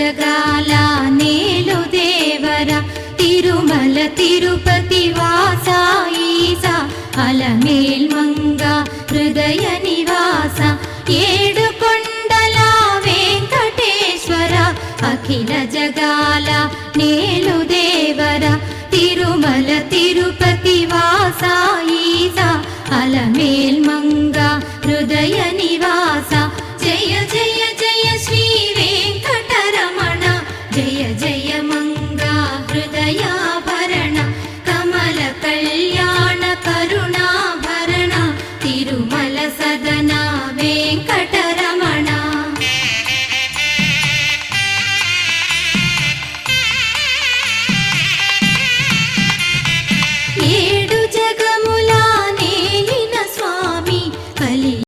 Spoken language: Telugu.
జగాల నేలు దేవర తిరుమల తిరుపతి వాస ఈసా అలమేల్ మంగ హృదయ నివాస ఏడు కొండల వెంకటేశ్వర అఖిల జగాల నేలు దేవర తిరుమల తిరుపతి వాస ఈసా అలమేల్ మంగ హృదయ నివాస